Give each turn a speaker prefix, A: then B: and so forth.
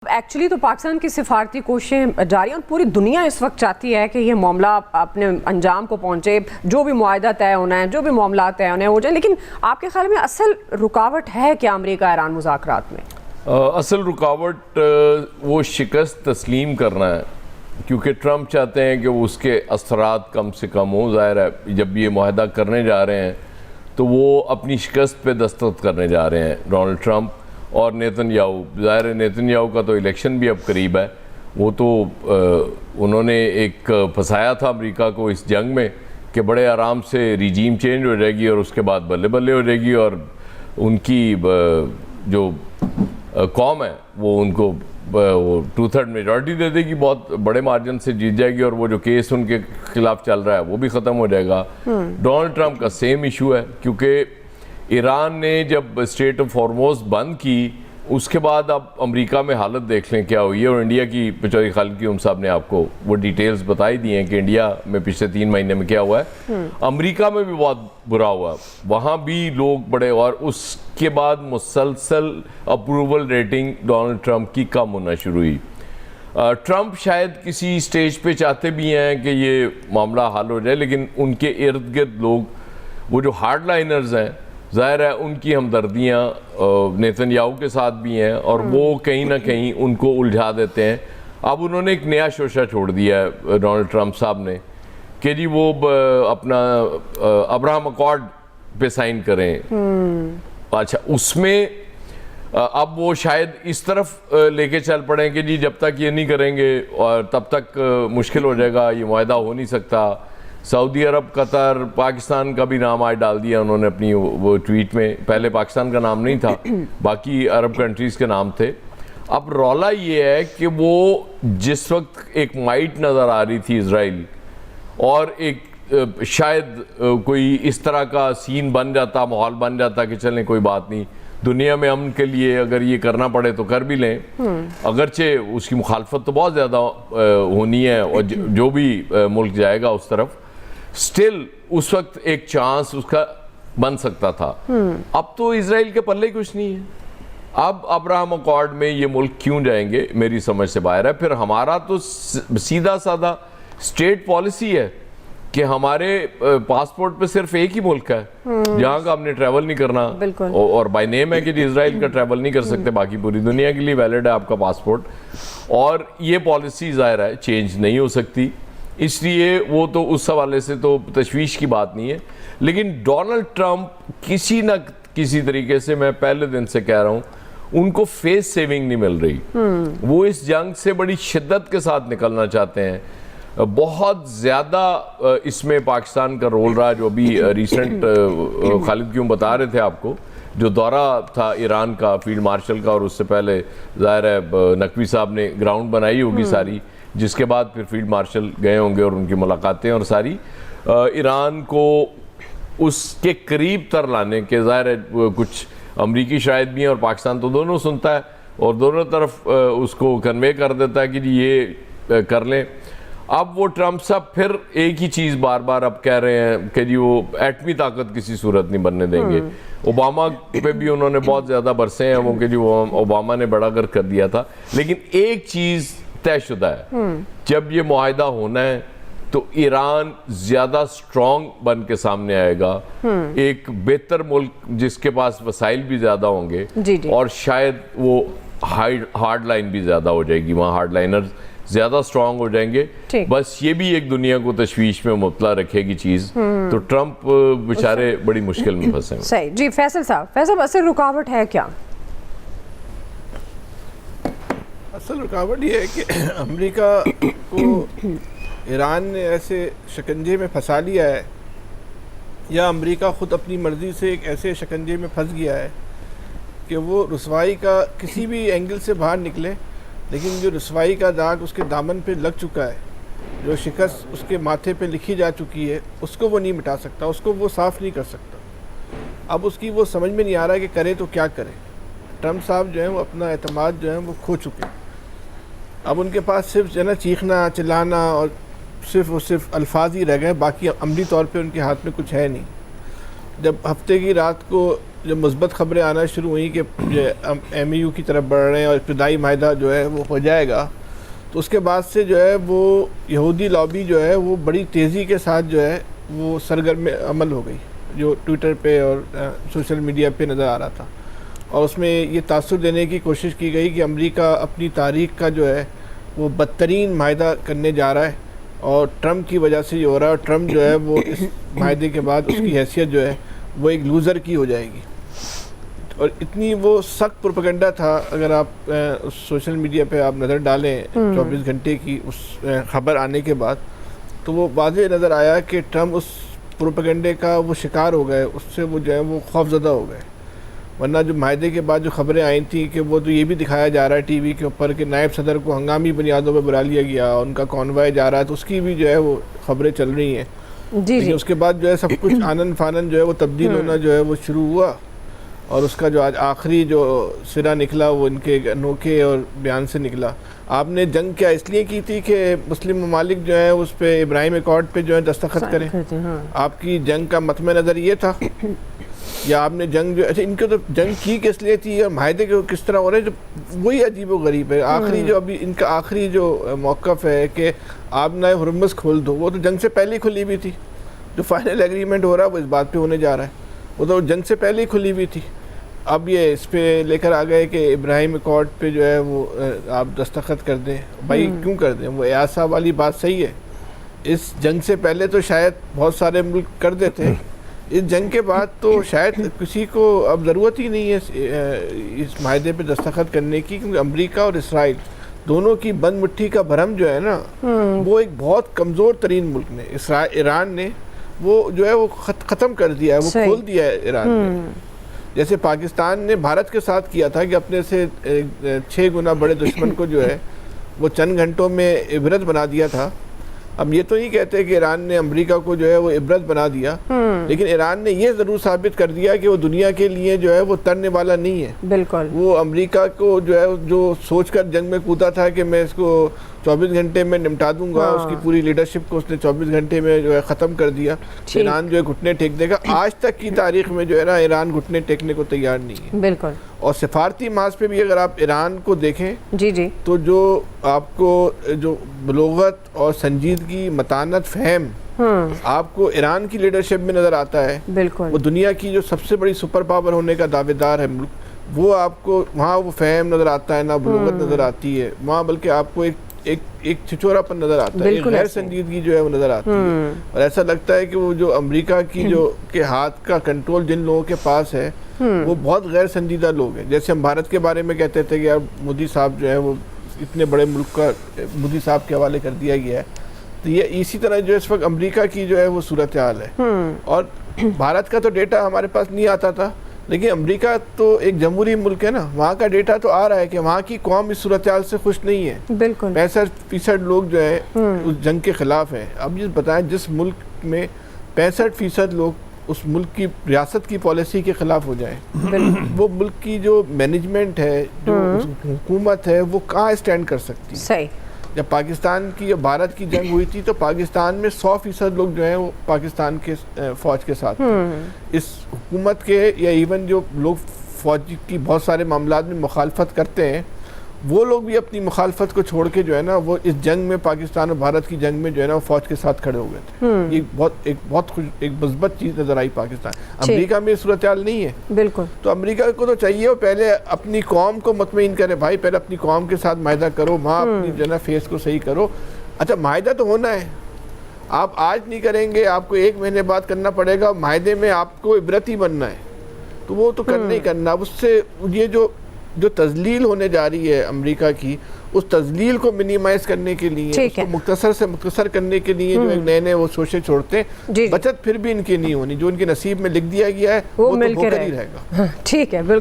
A: Actually تو پاکستان کی سفارتی کوششیں جاری ہیں اور پوری دنیا اس وقت چاہتی ہے کہ یہ معاملہ اپنے انجام کو پہنچے، جو بھی معاہدہ طے ہونا ہے، جو بھی معاملات طے ہونے ہو جائیں. لیکن آپ کے خیال میں اصل رکاوٹ ہے کیا امریکہ ایران مذاکرات میں؟
B: اصل رکاوٹ وہ شکست تسلیم کرنا ہے، کیونکہ ٹرمپ چاہتے ہیں کہ وہ اس کے اثرات کم سے کم ہوں. ظاہر ہے جب یہ معاہدہ کرنے جا رہے ہیں تو وہ اپنی شکست پہ دستخط کرنے جا رہے ہیں ڈونلڈ ٹرمپ اور نیتن یاہو. ظاہر ہے نیتن یاہو کا تو الیکشن بھی اب قریب ہے. وہ تو انہوں نے ایک پھنسایا تھا امریکہ کو اس جنگ میں کہ بڑے آرام سے ریجیم چینج ہو جائے گی اور اس کے بعد بلے بلے ہو جائے گی اور ان کی جو قوم ہے وہ ان کو 2/3 میجورٹی دے دے گی، بہت بڑے مارجن سے جیت جائے گی، اور وہ جو کیس ان کے خلاف چل رہا ہے وہ بھی ختم ہو جائے گا. ڈونلڈ ٹرمپ کا سیم ایشو ہے، کیونکہ ایران نے جب اسٹریٹ آف ہارموز بند کی اس کے بعد اب امریکہ میں حالت دیکھ لیں کیا ہوئی ہے. اور انڈیا کی پچوری خالد قیوم صاحب نے آپ کو وہ ڈیٹیلز بتائی دی ہیں کہ انڈیا میں پچھلے 3 مہینے میں کیا ہوا ہے. امریکہ میں بھی بہت برا ہوا، وہاں بھی لوگ بڑے، اور اس کے بعد مسلسل اپروول ریٹنگ ڈونلڈ ٹرمپ کی کم ہونا شروع ہوئی. ٹرمپ شاید کسی سٹیج پہ چاہتے بھی ہیں کہ یہ معاملہ حل ہو جائے، لیکن ان کے ارد گرد لوگ وہ جو ہارڈ لائنرز ہیں، ظاہر ہے ان کی ہمدردیاں نیتن یاہو کے ساتھ بھی ہیں اور وہ کہیں نہ کہیں ان کو الجھا دیتے ہیں. اب انہوں نے ایک نیا شوشہ چھوڑ دیا ہے ڈونلڈ ٹرمپ صاحب نے کہ جی وہ اپنا ابراہم اکارڈ پہ سائن کریں. اچھا، اس میں اب وہ شاید اس طرف لے کے چل پڑیں کہ جی جب تک یہ نہیں کریں گے اور تب تک مشکل ہو جائے گا، یہ معاہدہ ہو نہیں سکتا. سعودی عرب، قطر، پاکستان کا بھی نام آج ڈال دیا انہوں نے اپنی وہ ٹویٹ میں. پہلے پاکستان کا نام نہیں تھا، باقی عرب کنٹریز کے نام تھے. اب رولا یہ ہے کہ وہ جس وقت ایک مائٹ نظر آ رہی تھی اسرائیل، اور ایک شاید کوئی اس طرح کا سین بن جاتا، ماحول بن جاتا کہ چلیں کوئی بات نہیں، دنیا میں امن کے لیے اگر یہ کرنا پڑے تو کر بھی لیں، اگرچہ اس کی مخالفت تو بہت زیادہ ہونی ہے اور جو بھی ملک جائے گا اس طرف، سٹل اس وقت ایک چانس اس کا بن سکتا تھا. اب تو اسرائیل کے پلے کچھ نہیں ہے. اب ابراہم اکارڈ میں یہ ملک کیوں جائیں گے میری سمجھ سے باہر ہے. پھر ہمارا تو سیدھا سادہ اسٹیٹ پالیسی ہے کہ ہمارے پاسپورٹ پہ صرف ایک ہی ملک ہے جہاں کا ہم نے ٹریول نہیں کرنا، اور بائی نیم ہے کہ جی اسرائیل کا ٹریول نہیں کر سکتے، باقی پوری دنیا کے لیے ویلڈ ہے آپ کا پاسپورٹ. اور یہ پالیسی ظاہر ہے چینج نہیں ہو سکتی، اس لیے وہ تو اس حوالے سے تو تشویش کی بات نہیں ہے. لیکن ڈونلڈ ٹرمپ کسی نہ کسی طریقے سے، میں پہلے دن سے کہہ رہا ہوں، ان کو فیس سیونگ نہیں مل رہی. وہ اس جنگ سے بڑی شدت کے ساتھ نکلنا چاہتے ہیں. بہت زیادہ اس میں پاکستان کا رول رہا، جو ابھی ریسنٹ خالد کیوں بتا رہے تھے آپ کو، جو دورہ تھا ایران کا فیلڈ مارشل کا، اور اس سے پہلے ظاہر ہے نقوی صاحب نے گراؤنڈ بنائی ہوگی ساری، جس کے بعد پھر فیلڈ مارشل گئے ہوں گے اور ان کی ملاقاتیں اور ساری ایران کو اس کے قریب تر لانے کے. ظاہر ہے کچھ امریکی شاہد بھی ہیں اور پاکستان تو دونوں سنتا ہے اور دونوں طرف اس کو کنوے کر دیتا ہے کہ جی یہ کر لیں. اب وہ ٹرمپ صاحب پھر ایک ہی چیز بار بار اب کہہ رہے ہیں کہ جی وہ ایٹمی طاقت کسی صورت نہیں بننے دیں گے. اوباما پہ بھی انہوں نے بہت زیادہ برسے ہیں وہ کہ جی وہ اوباما نے بڑا کر دیا تھا. لیکن ایک چیز طے شدہ ہے، جب یہ معاہدہ ہونا ہے تو ایران زیادہ سٹرونگ بن کے سامنے آئے گا، ایک بہتر ملک جس کے پاس وسائل بھی زیادہ ہوں گے، اور شاید وہ ہارڈ لائن بھی زیادہ ہو جائے گی، وہاں ہارڈ لائنر زیادہ سٹرونگ ہو جائیں گے. بس یہ بھی ایک دنیا کو تشویش میں مبتلا رکھے گی چیز. تو ٹرمپ بیچارے بڑی مشکل میں پھنسے ہیں.
A: صحیح. جی فیصل صاحب اصل رکاوٹ ہے کیا؟
C: اصل رکاوٹ یہ ہے کہ امریکہ کو ایران نے ایسے شکنجے میں پھنسا لیا ہے، یا امریکہ خود اپنی مرضی سے ایک ایسے شکنجے میں پھنس گیا ہے کہ وہ رسوائی کا کسی بھی اینگل سے باہر نکلے، لیکن جو رسوائی کا داغ اس کے دامن پہ لگ چکا ہے، جو شکست اس کے ماتھے پہ لکھی جا چکی ہے، اس کو وہ نہیں مٹا سکتا، اس کو وہ صاف نہیں کر سکتا. اب اس کی وہ سمجھ میں نہیں آ رہا کہ کرے تو کیا کرے. ٹرمپ صاحب جو ہیں وہ اپنا اعتماد جو ہے وہ کھو چکے ہیں. اب ان کے پاس صرف جو ہے نا چیخنا، چلانا اور صرف الفاظ ہی رہ گئے، باقی عملی طور پہ ان کے ہاتھ میں کچھ ہے نہیں. جب ہفتے کی رات کو جب مثبت خبریں آنا شروع ہوئیں کہ MAU کی طرف بڑھ رہے ہیں اور ابتدائی معاہدہ جو ہے وہ ہو جائے گا، تو اس کے بعد سے جو ہے وہ یہودی لابی جو ہے وہ بڑی تیزی کے ساتھ جو ہے وہ سرگرم عمل ہو گئی، جو ٹویٹر پہ اور سوشل میڈیا پہ نظر آ رہا تھا، اور اس میں یہ تاثر دینے کی کوشش کی گئی کہ امریکہ اپنی تاریخ کا جو ہے وہ بدترین معاہدہ کرنے جا رہا ہے، اور ٹرمپ کی وجہ سے یہ ہو رہا ہے، اور ٹرمپ جو ہے وہ اس معاہدے کے بعد اس کی حیثیت جو ہے وہ ایک لوزر کی ہو جائے گی. اور اتنی وہ سخت پروپیگنڈا تھا، اگر آپ سوشل میڈیا پہ آپ نظر ڈالیں 24 گھنٹے کی اس خبر آنے کے بعد، تو وہ واضح نظر آیا کہ ٹرمپ اس پروپیگنڈے کا وہ شکار ہو گئے، اس سے وہ جو ہے وہ خوفزدہ ہو گئے. ورنہ جو معاہدے کے بعد جو خبریں آئی تھیں کہ وہ تو یہ بھی دکھایا جا رہا ہے ٹی وی کے اوپر کہ نائب صدر کو ہنگامی بنیادوں پہ بلا لیا گیا، ان کا کانوائے جا رہا ہے، تو اس کی بھی جو ہے وہ خبریں چل رہی ہیں. لیکن اس کے بعد جو ہے سب کچھ آنن فانن جو ہے وہ تبدیل ہونا جو ہے وہ شروع ہوا، اور اس کا جو آج آخری جو سرا نکلا وہ ان کے انوکھے اور بیان سے نکلا. آپ نے جنگ کیا اس لیے کی تھی کہ مسلم ممالک جو ہیں اس پہ ابراہیم ایکارڈ پہ جو ہے دستخط کریں؟ آپ کی جنگ کا مطمع نظر یہ تھا؟ یا آپ نے جنگ جو اچھا ان کو تو جنگ کی کس لیے تھی اور معاہدے کے کس طرح ہو رہے ہیں، جو وہی عجیب و غریب ہے. آخری جو ابھی ان کا آخری جو موقف ہے کہ آپ نہ ہرمز کھول دو، وہ تو جنگ سے پہلے ہی کھلی ہوئی تھی. جو فائنل ایگریمنٹ ہو رہا ہے وہ اس بات پہ ہونے جا رہا ہے، وہ تو جنگ سے پہلے ہی کھلی ہوئی تھی. اب یہ اس پہ لے کر آ گئے کہ ابراہیم ایکارڈ پہ جو ہے وہ آپ دستخط کر دیں. بھائی کیوں کر دیں؟ وہ ایاز صاحب والی بات صحیح ہے، اس جنگ سے پہلے تو شاید بہت سارے ملک کر دیتے، اس جنگ کے بعد تو شاید کسی کو اب ضرورت ہی نہیں ہے اس معاہدے پہ دستخط کرنے کی، کیونکہ امریکہ اور اسرائیل دونوں کی بند مٹھی کا بھرم جو ہے نا وہ ایک بہت کمزور ترین ملک نے ایران نے وہ جو ہے وہ ختم کر دیا ہے، وہ کھول دیا ہے ایران نے. جیسے پاکستان نے بھارت کے ساتھ کیا تھا کہ اپنے سے 6 گنا بڑے دشمن کو جو ہے وہ چند گھنٹوں میں عبرت بنا دیا تھا. اب یہ تو نہیں کہتے کہ ایران نے امریکہ کو جو ہے وہ عبرت بنا دیا، لیکن ایران نے یہ ضرور ثابت کر دیا کہ وہ دنیا کے لیے جو ہے وہ ترنے والا نہیں ہے.
A: بالکل
C: وہ امریکہ کو جو ہے جو سوچ کر جنگ میں کودا تھا کہ میں اس کو 24 گھنٹے میں نمٹا دوں گا، اس کی پوری لیڈرشپ کو اس نے 24 گھنٹے میں جو ہے ختم کر دیا. ایران جو ہے گھٹنے ٹیک دے گا. آج تک کی تاریخ میں جو ہے نا ایران گھٹنے ٹیکنے کو تیار نہیں ہے.
A: بالکل. اور
C: سفارتی محاذ پہ بھی اگر آپ ایران کو دیکھیں
A: جی
C: تو جو آپ کو جو بلوغت اور سنجیدگی، متانت، فہم آپ کو ایران کی لیڈرشپ میں نظر آتا ہے. بالکل. وہ دنیا کی جو سب سے بڑی سپر پاور ہونے کا دعوے دار ہے ملک، وہ آپ کو وہاں وہ فہم نظر آتا ہے، نہ بلوغت نظر آتی ہے وہاں، بلکہ آپ کو ایک چھچورا پن نظر آتا ہے، ایک غیر سنجیدگی جو ہے وہ نظر آتی ہے. اور ایسا لگتا ہے کہ وہ جو امریکہ کی جو کہ ہاتھ کا کنٹرول جن لوگوں کے پاس ہے وہ بہت غیر سنجیدہ لوگ ہیں. جیسے ہم بھارت کے بارے میں کہتے تھے کہ یار مودی صاحب جو ہے وہ اتنے بڑے ملک کا مودی صاحب کے حوالے کر دیا گیا ہے، تو یہ اسی طرح جو اس وقت امریکہ کی جو ہے وہ صورتحال ہے. اور بھارت کا تو ڈیٹا ہمارے پاس نہیں آتا تھا، لیکن امریکہ تو ایک جمہوری ملک ہے نا، وہاں کا ڈیٹا تو آ رہا ہے کہ وہاں کی قوم اس صورتحال سے خوش نہیں ہے. بالکل. 65% لوگ جو ہے اس جنگ کے خلاف ہیں. اب یہ بتائیں جس ملک میں 65% لوگ اس ملک کی ریاست کی پالیسی کے خلاف ہو جائیں، وہ ملک کی جو مینجمنٹ ہے، جو حکومت ہے، وہ کہاں اسٹینڈ کر سکتی ہے؟ صحیح. جب پاکستان کی یا بھارت کی جنگ ہوئی تھی تو پاکستان میں 100% لوگ جو ہیں وہ پاکستان کے فوج کے ساتھ تھے. اس حکومت کے یا ایون جو لوگ فوج کی بہت سارے معاملات میں مخالفت کرتے ہیں، وہ لوگ بھی اپنی مخالفت کو چھوڑ کے جو ہے نا وہ اس جنگ میں پاکستان اور بھارت کی جنگ میں جو ہے نا وہ فوج کے ساتھ کھڑے ہو گئے تھے. یہ ایک مثبت چیز نظر آئی پاکستان. امریکہ میں صورتحال نہیں ہے. بالکل. تو امریکہ کو تو چاہیے وہ پہلے اپنی قوم کو مطمئن کرے، بھائی پہلے اپنی قوم کے ساتھ معاہدہ کرو، وہاں اپنی جو ہے نا فیس کو صحیح کرو. اچھا معاہدہ تو ہونا ہے، آپ آج نہیں کریں گے، آپ کو 1 مہینے بعد کرنا پڑے گا. معاہدے میں آپ کو عبرت ہی بننا ہے، تو وہ تو کرنا ہی کرنا. اس سے یہ جو تذلیل ہونے جا رہی ہے امریکہ کی، اس تذلیل کو منیمائز کرنے کے لیے، اس کو مختصر سے مختصر کرنے کے لیے جو ایک نئے وہ سوچیں چھوڑتے ہیں. بچت پھر بھی ان کی نہیں ہونی، جو ان کے نصیب میں لکھ دیا گیا ہے وہ تو ہو کر ہی رہے گا. ٹھیک ہے.